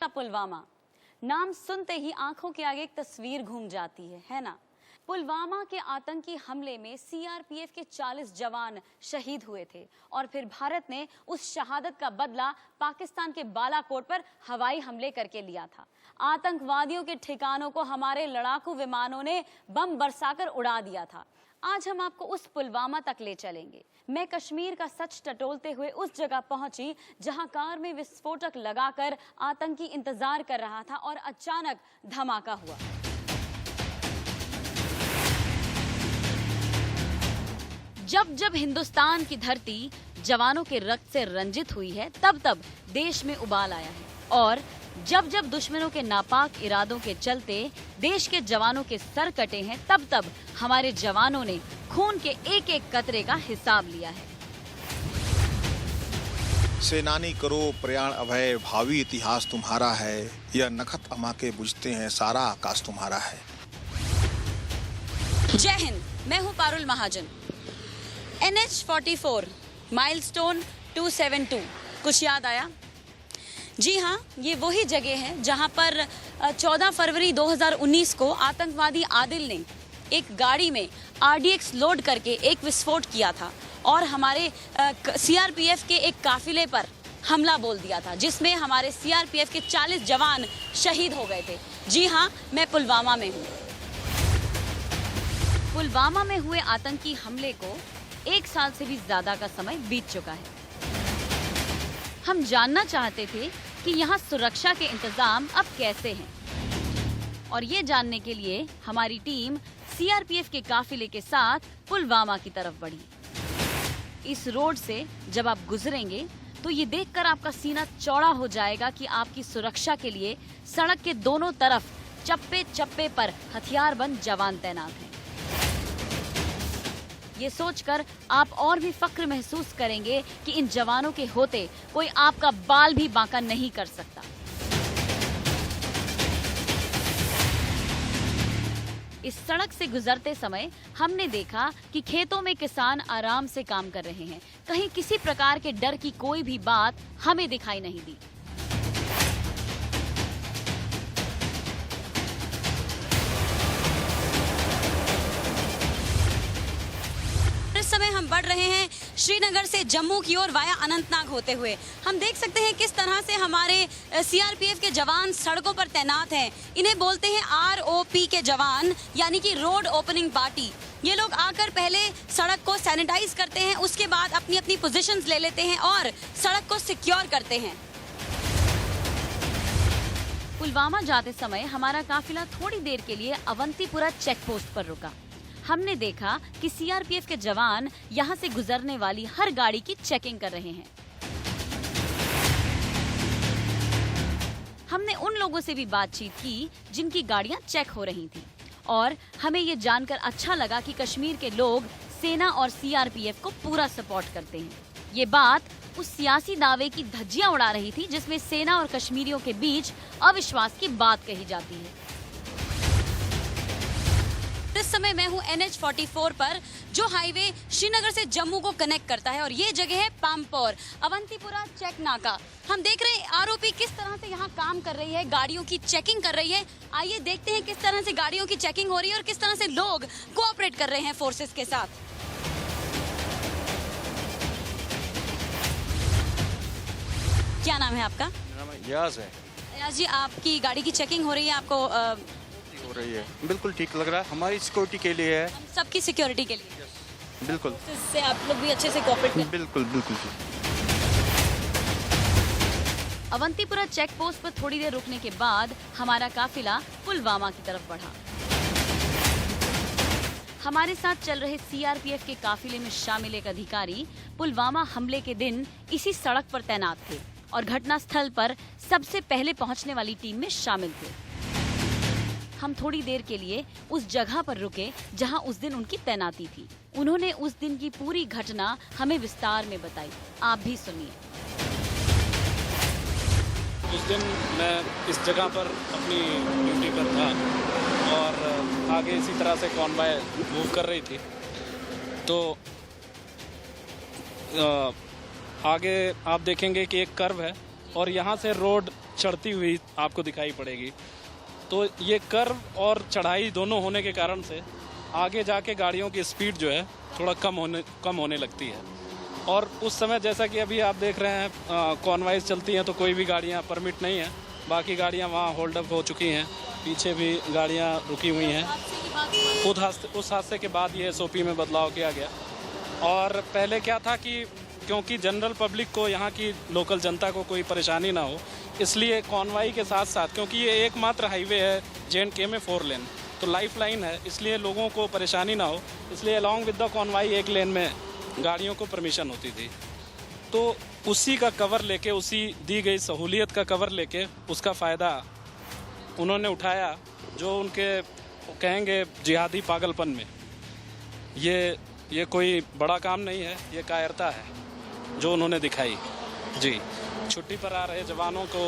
पुलवामा। नाम सुनते ही आंखों के आगे एक तस्वीर घूम जाती है ना। पुलवामा के आतंकी हमले में सीआरपीएफ के 40 जवान शहीद हुए थे और फिर भारत ने उस शहादत का बदला पाकिस्तान के बालाकोट पर हवाई हमले करके लिया था। आतंकवादियों के ठिकानों को हमारे लड़ाकू विमानों ने बम बरसाकर उड़ा दिया था। आज हम आपको उस पुलवामा तक ले चलेंगे। मैं कश्मीर का सच टटोलते हुए उस जगह पहुंची जहां कार में विस्फोटक लगाकर आतंकी इंतजार कर रहा था और अचानक धमाका हुआ। जब जब हिंदुस्तान की धरती जवानों के रक्त से रंजित हुई है, तब तब देश में उबाल आया है और जब जब दुश्मनों के नापाक इरादों के चलते देश के जवानों के सर कटे हैं, तब तब हमारे जवानों ने खून के एक एक कतरे का हिसाब लिया है। सेनानी करो प्रयाण अभय, भावी इतिहास तुम्हारा है, यह नखत अमा के बुझते हैं, सारा आकाश तुम्हारा है। जय हिंद, मैं हूँ पारुल महाजन। NH-44 माइलस्टोन 272 कुछ याद आया? जी हाँ, ये वही जगह है जहाँ पर 14 फरवरी 2019 को आतंकवादी आदिल ने एक गाड़ी में RDX लोड करके एक विस्फोट किया था और हमारे CRPF के एक काफिले पर हमला बोल दिया था, जिसमें हमारे CRPF के 40 जवान शहीद हो गए थे। जी हाँ, मैं पुलवामा में हूँ। पुलवामा में हुए आतंकी हमले को 1 साल से भी ज्यादा का समय बीत चुका है। हम जानना चाहते थे कि यहाँ सुरक्षा के इंतजाम अब कैसे हैं और ये जानने के लिए हमारी टीम CRPF के काफिले के साथ पुलवामा की तरफ बढ़ी। इस रोड से जब आप गुजरेंगे तो ये देखकर आपका सीना चौड़ा हो जाएगा कि आपकी सुरक्षा के लिए सड़क के दोनों तरफ चप्पे चप्पे पर हथियारबंद जवान तैनात हैं। ये सोचकर आप और भी फक्र महसूस करेंगे कि इन जवानों के होते कोई आपका बाल भी बांका नहीं कर सकता। इस सड़क से गुजरते समय हमने देखा कि खेतों में किसान आराम से काम कर रहे हैं। कहीं किसी प्रकार के डर की कोई भी बात हमें दिखाई नहीं दी। इस समय हम बढ़ रहे हैं श्रीनगर से जम्मू की ओर वाया अनंतनाग होते हुए। हम देख सकते हैं किस तरह से हमारे CRPF के जवान सड़कों पर तैनात हैं। इन्हें बोलते हैं ROP के जवान, यानी कि रोड ओपनिंग पार्टी। ये लोग आकर पहले सड़क को सैनिटाइज करते हैं, उसके बाद अपनी अपनी पोजीशंस ले लेते हैं और सड़क को सिक्योर करते हैं। पुलवामा जाते समय हमारा काफिला थोड़ी देर के लिए अवंतीपुरा चेक पोस्ट पर रुका। हमने देखा कि CRPF के जवान यहाँ से गुजरने वाली हर गाड़ी की चेकिंग कर रहे हैं। हमने उन लोगों से भी बातचीत की जिनकी गाड़ियाँ चेक हो रही थी और हमें ये जानकर अच्छा लगा कि कश्मीर के लोग सेना और CRPF को पूरा सपोर्ट करते हैं। ये बात उस सियासी दावे की धज्जियां उड़ा रही थी जिसमें सेना और कश्मीरियों के बीच अविश्वास की बात कही जाती है। इस समय मैं हूँ NH-44 पर, जो हाईवे श्रीनगर से जम्मू को कनेक्ट करता है और ये जगह है पामपोर, अवंतीपुरा चेक नाका। हम देख रहे हैं ROP किस तरह से यहाँ काम कर रही है, गाड़ियों की चेकिंग कर रही है। आइए देखते हैं किस तरह से गाड़ियों की चेकिंग हो रही है और किस तरह से लोग कोऑपरेट कर रहे हैं फोर्सेस के साथ। क्या नाम है आपका? मेरा नाम याज है। याज जी, आपकी गाड़ी की चेकिंग हो रही है, आपको हो रही है? बिल्कुल ठीक लग रहा है, हमारी सिक्योरिटी के लिए है। सबकी सिक्योरिटी के लिए। बिल्कुल। इससे आप लोग भी अच्छे से कोऑपरेट करें। बिल्कुल बिल्कुल। अवंतीपुरा चेक पोस्ट पर थोड़ी देर रुकने के बाद हमारा काफिला पुलवामा की तरफ बढ़ा। हमारे साथ चल रहे CRPF के काफिले में शामिल एक अधिकारी पुलवामा हमले के दिन इसी सड़क पर तैनात थे और घटनास्थल पर सबसे पहले पहुंचने वाली टीम में शामिल थे। हम थोड़ी देर के लिए उस जगह पर रुके जहां उस दिन उनकी तैनाती थी। उन्होंने उस दिन की पूरी घटना हमें विस्तार में बताई। आप भी सुनिए। उस दिन मैं इस जगह पर अपनी ड्यूटी पर था और आगे इसी तरह से कॉन्वॉय मूव कर रही थी, तो आगे आप देखेंगे कि एक कर्व है और यहाँ से रोड चढ़ती हुई आपको दिखाई पड़ेगी। तो ये कर्व और चढ़ाई दोनों होने के कारण से आगे जाके गाड़ियों की स्पीड जो है थोड़ा कम होने लगती है। और उस समय जैसा कि अभी आप देख रहे हैं कॉनवाइज चलती हैं तो कोई भी गाड़ियाँ परमिट नहीं है, बाकी गाड़ियाँ वहाँ होल्ड अप हो चुकी हैं, पीछे भी गाड़ियाँ रुकी हुई हैं। उस हादसे के बाद ये SOP में बदलाव किया गया। और पहले क्या था कि क्योंकि जनरल पब्लिक को, यहाँ की लोकल जनता को कोई परेशानी ना हो, इसलिए कॉनवाई के साथ साथ, क्योंकि ये एकमात्र हाईवे है J&K में 4 लेन, तो लाइफ लाइन है, इसलिए लोगों को परेशानी ना हो, इसलिए अलॉन्ग विद द कॉनवाई 1 लेन में गाड़ियों को परमिशन होती थी। तो उसी का कवर लेके, उसी दी गई सहूलियत का कवर लेके उसका फ़ायदा उन्होंने उठाया, जो उनके कहेंगे जिहादी पागलपन में। ये कोई बड़ा काम नहीं है, ये कायरता है जो उन्होंने दिखाई। जी, छुट्टी पर आ रहे जवानों को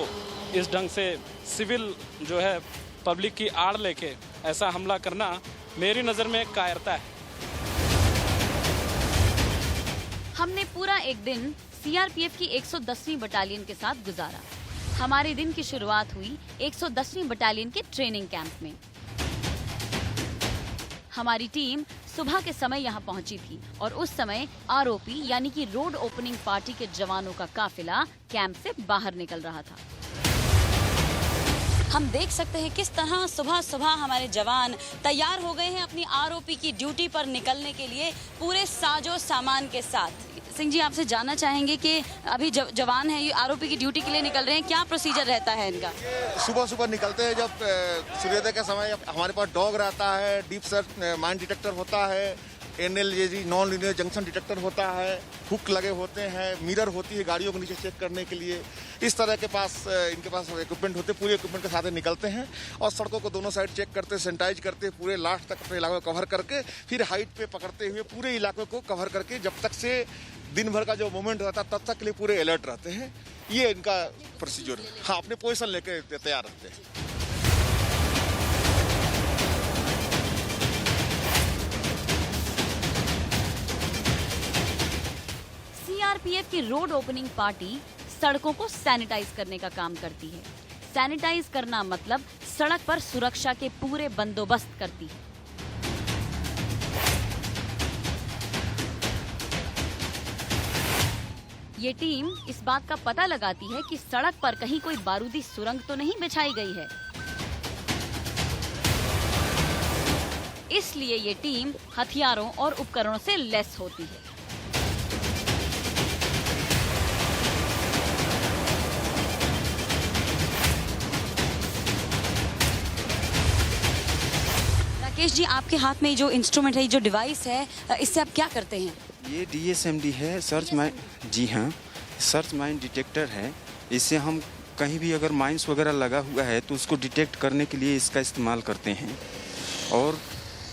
इस ढंग से सिविल जो है पब्लिक की आड़ लेके ऐसा हमला करना मेरी नज़र में एक कायरता है। हमने पूरा एक दिन CRPF की 110वीं बटालियन के साथ गुजारा। हमारे दिन की शुरुआत हुई 110वीं बटालियन के ट्रेनिंग कैंप में। हमारी टीम सुबह के समय यहाँ पहुंची थी और उस समय ROP यानी कि रोड ओपनिंग पार्टी के जवानों का काफिला कैंप से बाहर निकल रहा था। हम देख सकते हैं किस तरह सुबह सुबह हमारे जवान तैयार हो गए हैं अपनी ROP की ड्यूटी पर निकलने के लिए, पूरे साजो सामान के साथ। सिंह जी, आपसे जानना चाहेंगे कि अभी जवान हैं, ये ROP की ड्यूटी के लिए निकल रहे हैं, क्या प्रोसीजर रहता है इनका? सुबह सुबह निकलते हैं, जब सूर्योदय के समय हमारे पास डॉग रहता है, डीप सर्च माइन डिटेक्टर होता है, NLJG non linear junction detector होता है, हुक लगे होते हैं, मिरर होती है गाड़ियों के नीचे चेक करने के लिए। इस तरह के पास इनके पास इक्विपमेंट होते, पूरे इक्विपमेंट के साथ निकलते हैं और सड़कों को दोनों साइड चेक करते, सैनिटाइज करते, पूरे लास्ट तक अपने इलाके को कवर करके फिर हाइट पे पकड़ते हुए पूरे इलाके को कवर करके जब तक से दिन भर का जो मोमेंट रहता है तब तक के लिए पूरे अलर्ट रहते हैं। ये इनका प्रोसीजर है। हाँ, अपने पोजीशन लेके तैयार रहते हैं। CRPF की रोड ओपनिंग पार्टी सड़कों को सैनिटाइज करने का काम करती है। सैनिटाइज करना मतलब सड़क पर सुरक्षा के पूरे बंदोबस्त करती है। ये टीम इस बात का पता लगाती है कि सड़क पर कहीं कोई बारूदी सुरंग तो नहीं बिछाई गई है। इसलिए ये टीम हथियारों और उपकरणों से लैस होती है। राकेश जी, आपके हाथ में जो इंस्ट्रूमेंट है, जो डिवाइस है, इससे आप क्या करते हैं? ये DSMD है, सर्च माइन। जी हाँ, सर्च माइन डिटेक्टर है। इससे हम कहीं भी अगर माइंस वगैरह लगा हुआ है तो उसको डिटेक्ट करने के लिए इसका इस्तेमाल करते हैं और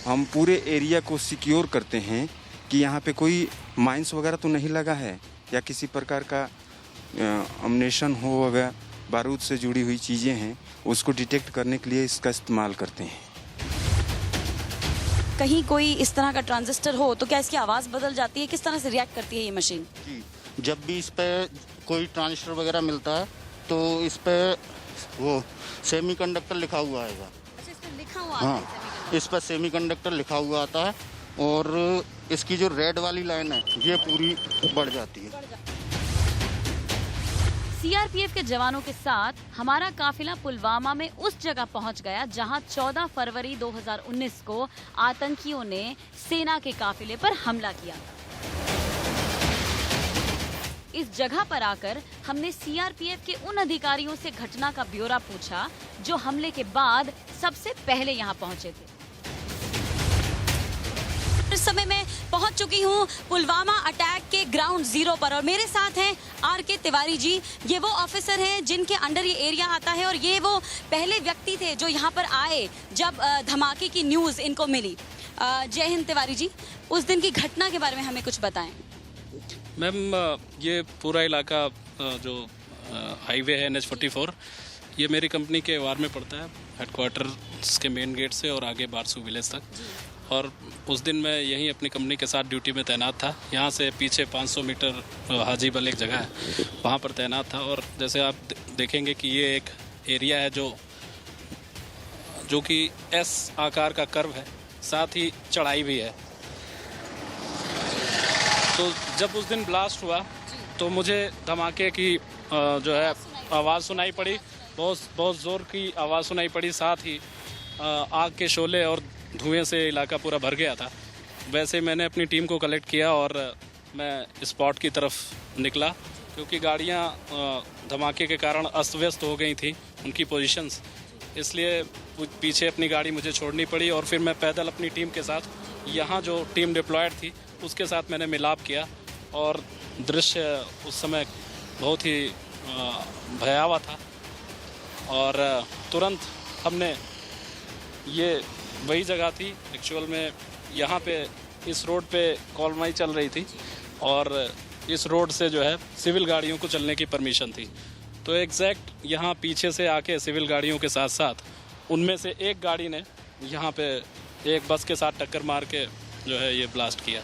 हम पूरे एरिया को सिक्योर करते हैं कि यहाँ पे कोई माइंस वगैरह तो नहीं लगा है या किसी प्रकार का अम्नेशन हो, अगर बारूद से जुड़ी हुई चीज़ें हैं उसको डिटेक्ट करने के लिए इसका इस्तेमाल करते हैं। कहीं कोई इस तरह का ट्रांजिस्टर हो तो क्या इसकी आवाज़ बदल जाती है? किस तरह से रिएक्ट करती है ये मशीन? जी, जब भी इस पे कोई ट्रांजिस्टर वगैरह मिलता है तो इस पे वो सेमीकंडक्टर लिखा हुआ आएगा। अच्छा, इस पे लिखा हुआ हाँ, इस पर सेमीकंडक्टर लिखा हुआ आता है और इसकी जो रेड वाली लाइन है ये पूरी बढ़ जाती है। CRPF के जवानों के साथ हमारा काफिला पुलवामा में उस जगह पहुंच गया जहां 14 फरवरी 2019 को आतंकियों ने सेना के काफिले पर हमला किया। इस जगह पर आकर हमने CRPF के उन अधिकारियों से घटना का ब्यौरा पूछा जो हमले के बाद सबसे पहले यहां पहुंचे थे। इस समय मैं पहुंच चुकी हूं पुलवामा अटैक के ग्राउंड जीरो पर और मेरे साथ हैं RK तिवारी जी। ये वो ऑफिसर हैं जिनके अंडर ये एरिया आता है और ये वो पहले व्यक्ति थे जो यहाँ पर आए जब धमाके की न्यूज़ इनको मिली। जय हिंद तिवारी जी, उस दिन की घटना के बारे में हमें कुछ बताएं। मैम, ये पूरा इलाका जो हाईवे है NH44, ये मेरी कंपनी के वार में पड़ता है, हेडक्वार्टर के मेन गेट से और आगे बारसू विलेज तक। और उस दिन मैं यहीं अपनी कंपनी के साथ ड्यूटी में तैनात था। यहाँ से पीछे 500 मीटर हाजीबल एक जगह है, वहाँ पर तैनात था। और जैसे आप देखेंगे कि ये एक एरिया है जो कि एस आकार का कर्व है, साथ ही चढ़ाई भी है। तो जब उस दिन ब्लास्ट हुआ तो मुझे धमाके की जो है आवाज़ सुनाई पड़ी, बहुत ज़ोर की आवाज़ सुनाई पड़ी। साथ ही आग के शोले और धुएं से इलाका पूरा भर गया था। वैसे मैंने अपनी टीम को कलेक्ट किया और मैं स्पॉट की तरफ निकला, क्योंकि गाड़ियां धमाके के कारण अस्त व्यस्त हो गई थी उनकी पोजीशंस, इसलिए पीछे अपनी गाड़ी मुझे छोड़नी पड़ी। और फिर मैं पैदल अपनी टीम के साथ, यहाँ जो टीम डिप्लॉयड थी उसके साथ मैंने मिलाप किया। और दृश्य उस समय बहुत ही भयावह था। और तुरंत हमने, ये वही जगह थी एक्चुअल में, यहाँ पे इस रोड पे कॉलमाई चल रही थी और इस रोड से जो है सिविल गाड़ियों को चलने की परमिशन थी। तो एग्जैक्ट यहाँ पीछे से आके सिविल गाड़ियों के साथ साथ उनमें से एक गाड़ी ने यहाँ पे एक बस के साथ टक्कर मार के जो है ये ब्लास्ट किया।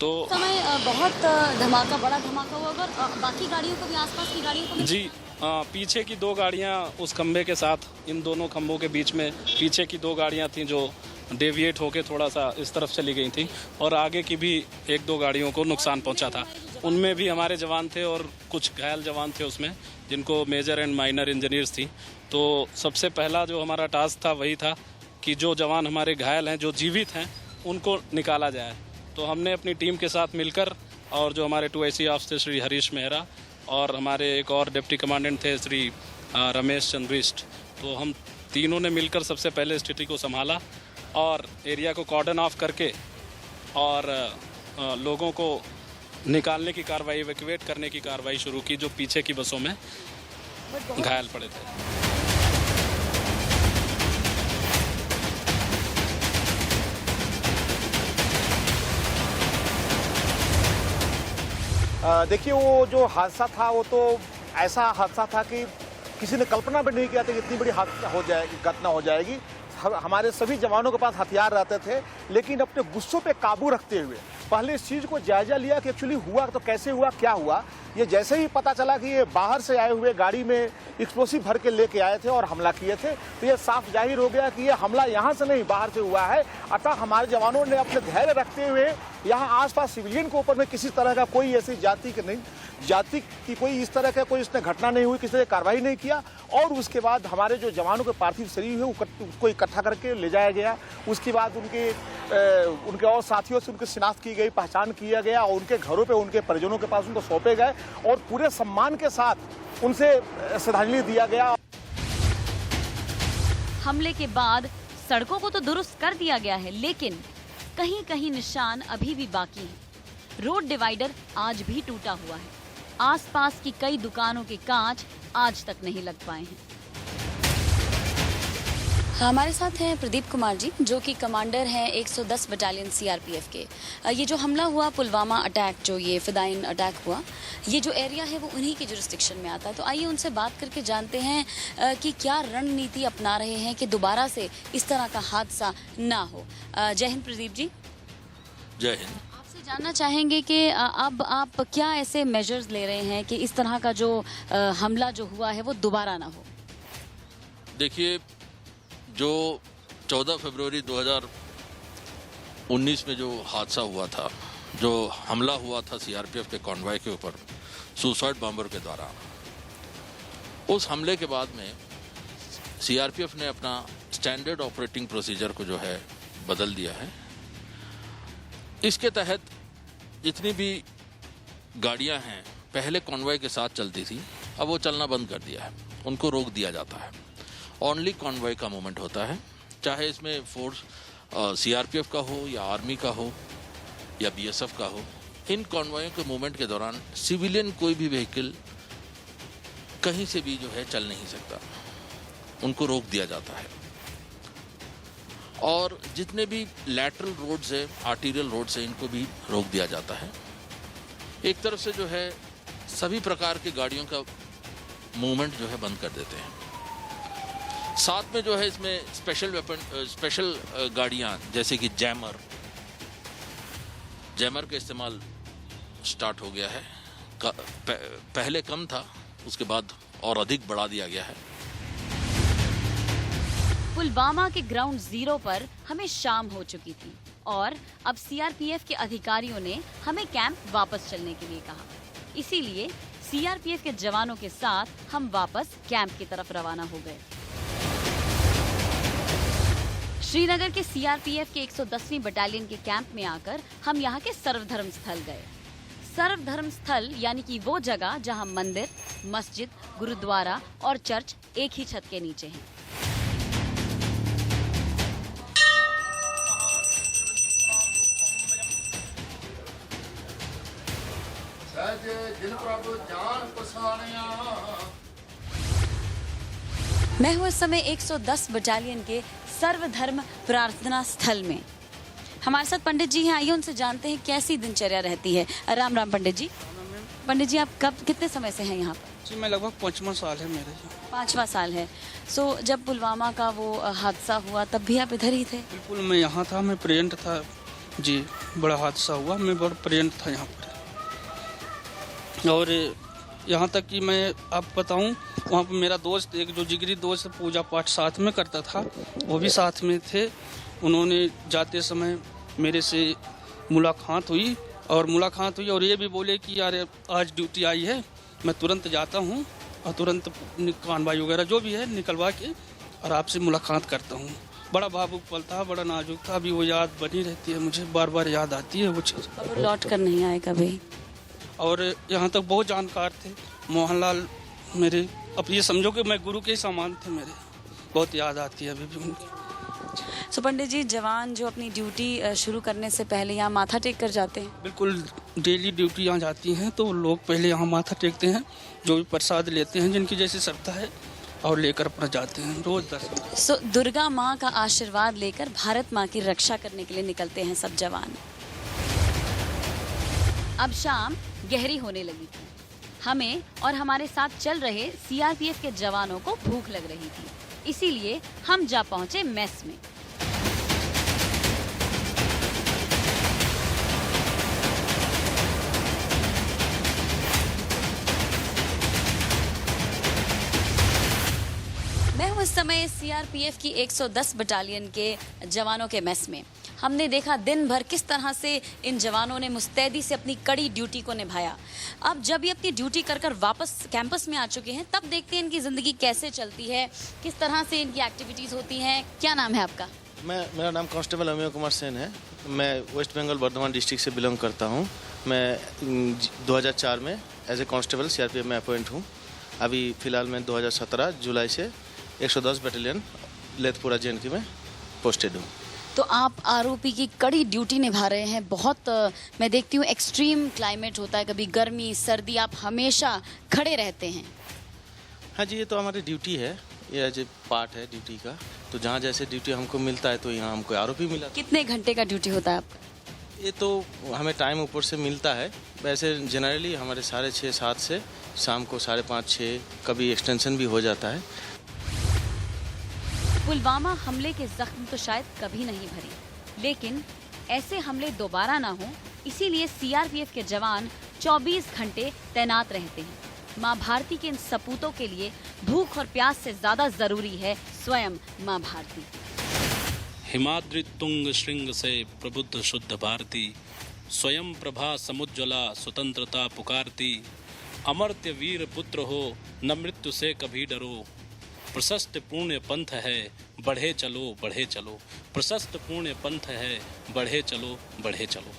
तो समय बहुत धमाका, बड़ा धमाका हुआ। अगर बाकी गाड़ियों को भी, आसपास की गाड़ियों को भी? जी, पीछे की 2 गाड़ियाँ उस खंभे के साथ, इन दोनों खंभों के बीच में पीछे की 2 गाड़ियाँ थीं जो डेविएट होके थोड़ा सा इस तरफ चली गई थी, और आगे की भी 1-2 गाड़ियों को नुकसान पहुंचा था। उनमें भी हमारे जवान थे और कुछ घायल जवान थे उसमें, जिनको मेजर एंड माइनर इंजीनियर्स थी। तो सबसे पहला जो हमारा टास्क था वही था कि जो जवान हमारे घायल हैं, जो जीवित हैं, उनको निकाला जाए। तो हमने अपनी टीम के साथ मिलकर, और जो हमारे 2IC ऑफिसर श्री हरीश मेहरा और हमारे एक और डिप्टी कमांडेंट थे श्री रमेश चंद्रिष्ट, तो हम तीनों ने मिलकर सबसे पहले स्थिति को संभाला और एरिया को कॉर्डन ऑफ करके और लोगों को निकालने की कार्रवाई, इवैक्यूएट करने की कार्रवाई शुरू की, जो पीछे की बसों में घायल पड़े थे। देखिए, वो जो हादसा था वो तो ऐसा हादसा था कि किसी ने कल्पना भी नहीं किया था कि इतनी बड़ी हादसा हो जाएगी, घटना हो जाएगी। हमारे सभी जवानों के पास हथियार रहते थे, लेकिन अपने गुस्सों पे काबू रखते हुए पहले इस चीज़ को जायजा लिया कि एक्चुअली हुआ तो कैसे हुआ, क्या हुआ। ये जैसे ही पता चला कि ये बाहर से आए हुए गाड़ी में एक्सप्लोसिव भर के लेके आए थे और हमला किए थे, तो ये साफ जाहिर हो गया कि ये हमला यहाँ से नहीं, बाहर से हुआ है। अतः हमारे जवानों ने अपने धैर्य रखते हुए यहाँ आसपास सिविलियन के ऊपर में किसी तरह का कोई ऐसी जाति की कोई इस तरह का कोई इसने घटना नहीं हुई, किसी ने कार्रवाई नहीं किया। और उसके बाद हमारे जो जवानों के पार्थिव शरीर है उसको इकट्ठा करके ले जाया गया। उसके बाद उनके और साथियों से उनकी शिनाख्त की गई, पहचान किया गया और उनके घरों पे, उनके परिजनों के पास उनको सौंपे गए और पूरे सम्मान के साथ उनसे श्रद्धांजलि दिया गया। हमले के बाद सड़कों को तो दुरुस्त कर दिया गया है, लेकिन कहीं कहीं निशान अभी भी बाकी हैं। रोड डिवाइडर आज भी टूटा हुआ है। आसपास की कई दुकानों के कांच आज तक नहीं लग पाए हैं। हमारे साथ हैं प्रदीप कुमार जी, जो कि कमांडर हैं 110 बटालियन CRPF के। ये जो हमला हुआ, पुलवामा अटैक, जो ये फिदाइन अटैक हुआ, ये जो एरिया है वो उन्हीं के जुरिस्डिक्शन में आता है। तो आइए उनसे बात करके जानते हैं कि क्या रणनीति अपना रहे हैं कि दोबारा से इस तरह का हादसा ना हो। जय हिंद प्रदीप जी। जय हिंद। आपसे जानना चाहेंगे कि अब आप क्या ऐसे मेजर्स ले रहे हैं कि इस तरह का जो हमला जो हुआ है वो दोबारा ना हो। देखिए, जो 14 फरवरी 2019 में जो हादसा हुआ था, जो हमला हुआ था CRPF के कॉन्वॉय के ऊपर सुसाइड बॉम्बर के द्वारा, उस हमले के बाद में CRPF ने अपना स्टैंडर्ड ऑपरेटिंग प्रोसीजर को जो है बदल दिया है। इसके तहत जितनी भी गाड़ियां हैं पहले कॉन्वॉय के साथ चलती थी, अब वो चलना बंद कर दिया है, उनको रोक दिया जाता है। ओनली कॉन्वॉय का मूवमेंट होता है, चाहे इसमें फोर्स CRPF का हो या आर्मी का हो या BSF का हो। इन कॉन्वॉयों के मूवमेंट के दौरान सिविलियन कोई भी व्हीकल कहीं से भी जो है चल नहीं सकता, उनको रोक दिया जाता है। और जितने भी लैटरल रोड्स है, आर्टीरियल रोड्स है, इनको भी रोक दिया जाता है। एक तरफ से जो है सभी प्रकार की गाड़ियों का मूवमेंट जो है बंद कर देते हैं। साथ में जो है इसमें स्पेशल गाड़ियाँ जैसे कि जैमर का इस्तेमाल स्टार्ट हो गया है। पहले कम था, उसके बाद और अधिक बढ़ा दिया गया है। पुलवामा के ग्राउंड जीरो पर हमें शाम हो चुकी थी और अब सीआरपीएफ के अधिकारियों ने हमें कैंप वापस चलने के लिए कहा। इसीलिए सीआरपीएफ के जवानों के साथ हम वापस कैंप की तरफ रवाना हो गए। श्रीनगर के सीआरपीएफ के 110वीं बटालियन के कैंप में आकर हम यहाँ के सर्वधर्म स्थल गए। सर्वधर्म स्थल यानी कि वो जगह जहाँ मंदिर, मस्जिद, गुरुद्वारा और चर्च एक ही छत के नीचे हैं। मैं हूँ इस समय 110 बटालियन के सर्वधर्म प्रार्थना स्थल में। हमारे साथ पंडित जी हैं, आइए उनसे जानते हैं कैसी दिनचर्या रहती है। राम राम पंडित जी। पंडित जी, आप कितने समय से हैं यहाँ पर? जी, मैं लगभग 5वां साल है मेरे। 5वां साल है। सो जब पुलवामा का वो हादसा हुआ तब भी आप इधर ही थे? बिल्कुल, मैं यहाँ था, मैं प्रेजेंट था जी। बड़ा हादसा हुआ, मैं बड़ा प्रेजेंट था यहाँ पर। और यहाँ तक कि मैं आप बताऊँ, वहाँ पर मेरा दोस्त, एक जो जिगरी दोस्त पूजा पाठ साथ में करता था, वो भी साथ में थे। उन्होंने जाते समय मेरे से मुलाकात हुई और ये भी बोले कि यार आज ड्यूटी आई है, मैं तुरंत जाता हूँ और तुरंत कानवाई वगैरह जो भी है निकलवा के और आपसे मुलाकात करता हूँ। बड़ा भावुक पल था, बड़ा नाजुक था। अभी वो याद बनी रहती है, मुझे बार बार याद आती है वो चीज़। अब लौट कर नहीं आए कभी? और यहाँ तक बहुत जानकार थे मोहनलाल मेरे, अब ये समझो कि मैं गुरु के ही समान थे मेरे। बहुत याद आती है अभी भी उनकी। सो पंडित जी, जवान जो अपनी ड्यूटी शुरू करने से पहले यहाँ माथा टेक कर जाते हैं? बिल्कुल, डेली ड्यूटी यहाँ जाती हैं तो लोग पहले यहाँ माथा टेकते हैं, जो भी प्रसाद लेते हैं जिनकी जैसी श्रद्धा है, और लेकर अपना जाते हैं रोज 10 मिनट। सो दुर्गा माँ का आशीर्वाद लेकर भारत माँ की रक्षा करने के लिए निकलते हैं सब जवान। अब शाम गहरी होने लगी थी। हमें और हमारे साथ चल रहे सीआरपीएफ के जवानों को भूख लग रही थी, इसीलिए हम जा पहुंचे मेस में। मैं हूँ इस समय सीआरपीएफ की 110 बटालियन के जवानों के मेस में। हमने देखा दिन भर किस तरह से इन जवानों ने मुस्तैदी से अपनी कड़ी ड्यूटी को निभाया। अब जब ये अपनी ड्यूटी कर वापस कैंपस में आ चुके हैं, तब देखते हैं इनकी ज़िंदगी कैसे चलती है, किस तरह से इनकी एक्टिविटीज़ होती हैं। क्या नाम है आपका? मेरा नाम कांस्टेबल अमीय कुमार सेन है। मैं वेस्ट बंगाल बर्धमान डिस्ट्रिक्ट से बिलोंग करता हूँ। मैं 2004 में एज ए कांस्टेबल सीआरपीएफ में अपॉइंट हूँ। अभी फ़िलहाल मैं 2017 जुलाई से 110 बटालियन लेथपुरा JNK में पोस्टेड हूँ। तो आप आरओपी की कड़ी ड्यूटी निभा रहे हैं। बहुत मैं देखती हूँ एक्सट्रीम क्लाइमेट होता है, कभी गर्मी सर्दी, आप हमेशा खड़े रहते हैं। हाँ जी, ये तो हमारी ड्यूटी है, ये एज ए पार्ट है ड्यूटी का। तो जहाँ जैसे ड्यूटी हमको मिलता है तो यहाँ हमको आरओपी मिला। कितने घंटे का ड्यूटी होता है आपका? ये तो हमें टाइम ऊपर से मिलता है। वैसे जनरली हमारे 6:30-7 से शाम को 5:30-6, कभी एक्सटेंशन भी हो जाता है। पुलवामा हमले के जख्म तो शायद कभी नहीं भरे, लेकिन ऐसे हमले दोबारा ना हो, इसीलिए सीआरपीएफ के जवान 24 घंटे तैनात रहते हैं। माँ भारती के इन सपूतों के लिए भूख और प्यास से ज्यादा जरूरी है स्वयं माँ भारती। हिमाद्रि तुंग श्रृंग से प्रबुद्ध शुद्ध भारती, स्वयं प्रभा समुज्ज्वला स्वतंत्रता पुकारती। अमर्त्य वीर पुत्र हो, न मृत्यु से कभी डरो। प्रशस्त पुण्य पंथ है, बढ़े चलो बढ़े चलो। प्रशस्त पुण्य पंथ है, बढ़े चलो बढ़े चलो।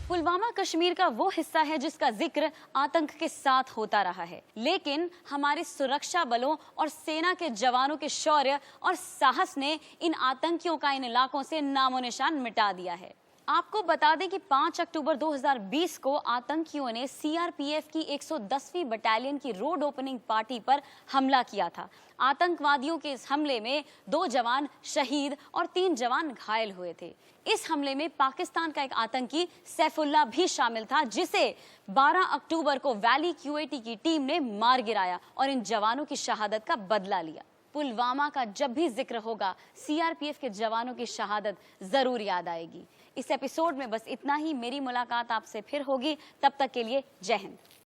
पुलवामा कश्मीर का वो हिस्सा है जिसका जिक्र आतंक के साथ होता रहा है, लेकिन हमारे सुरक्षा बलों और सेना के जवानों के शौर्य और साहस ने इन आतंकियों का इन इलाकों से नामो निशान मिटा दिया है। आपको बता दें कि 5 अक्टूबर 2020 को आतंकियों ने सीआरपीएफ की 110वीं बटालियन की रोड ओपनिंग पार्टी पर हमला किया था। आतंकवादियों के इस हमले में 2 जवान शहीद और 3 जवान घायल हुए थे। इस हमले में पाकिस्तान का एक आतंकी सैफुल्लाह भी शामिल था, जिसे 12 अक्टूबर को वैली क्यूएटी की टीम ने मार गिराया और इन जवानों की शहादत का बदला लिया। पुलवामा का जब भी जिक्र होगा, सीआरपीएफ के जवानों की शहादत जरूर याद आएगी। इस एपिसोड में बस इतना ही। मेरी मुलाकात आपसे फिर होगी, तब तक के लिए जय हिंद।